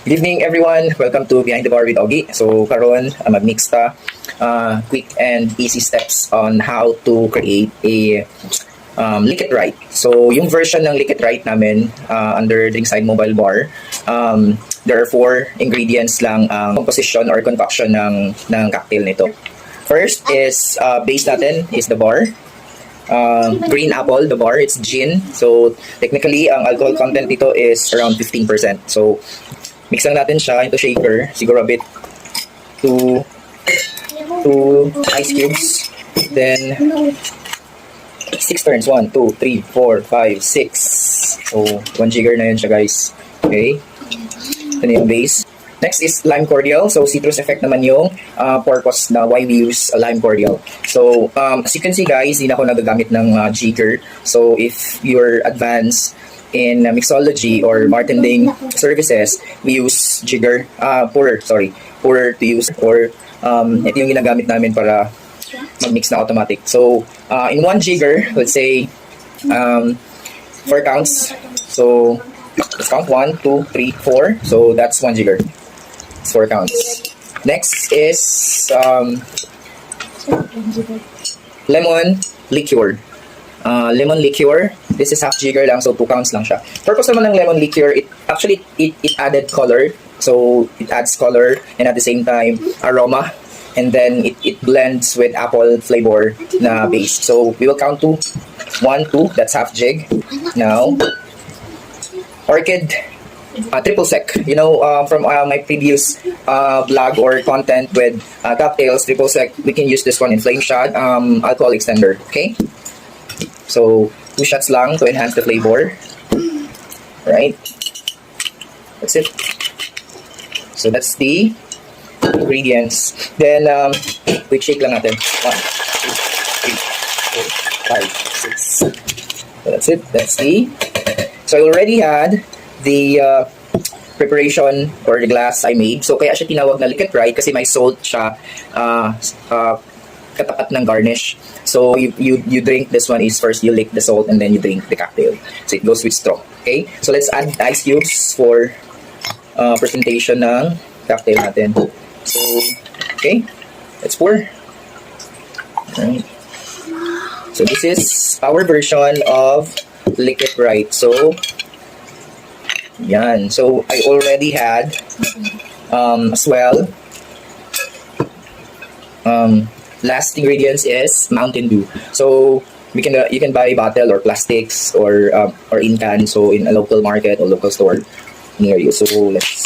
Good evening everyone. Welcome to Behind the Bar with Ogie. So karon mag-mix ta quick and easy steps on how to create a Lick It Right. So yung version ng Lick It Right namin under Drinkside Mobile Bar, there are 4 ingredients lang ang composition or concoction ng cocktail nito. First is base natin is the bar. Green apple, the bar, it's gin. So technically ang alcohol content nito is around 15%. So mix lang natin siya into shaker, siguro a bit to ice cubes. Then 6 turns, 1, 2, 3, 4, 5, 6. So 1 jigger na yun siya guys. Okay, ito na yung base. Next is lime cordial. So citrus effect naman yung purpose na why we use lime cordial. So as you can see guys, hindi na ako nagagamit ng jigger. So if you're advanced in mixology or bartending services, we use jigger, pourer to use, or ito yung ginagamit namin para mag-mix na automatic. So in 1 jigger, let's say 4 counts. So let's count 1, 2, 3, 4. So that's 1 jigger. It's 4 counts. Next is lemon liqueur. Lemon liqueur, this is half jigger lang, so 2 counts lang siya. Purpose naman ng lemon liqueur, it added color. So it adds color and at the same time aroma, and then it blends with apple flavor na base. So we will count to 1, 2, that's half jig. Now orchid triple sec. You know, from my previous vlog or content with cocktails, triple sec, we can use this one in flame shot alcohol extender. Okay, so 2 shots lang to enhance the flavor. Right, that's it. So that's the ingredients. Then quick shake lang natin. 1, 2, 3, 4, 5, 6. So that's it. That's the. So I already had the preparation or the glass I made. So kaya siya tinawag na Lick It Right kasi may salt siya katapat ng garnish. So you drink this one is first you lick the salt and then you drink the cocktail. So it goes with straw. Okay? So let's add ice cubes for presentation ng cocktail natin. So okay, let's pour. Alright. So this is our version of Lick It Right. So yan. So I already had as well. Last ingredients is Mountain Dew. So you can buy bottle or plastics or in can. So in a local market or local store near you. So let's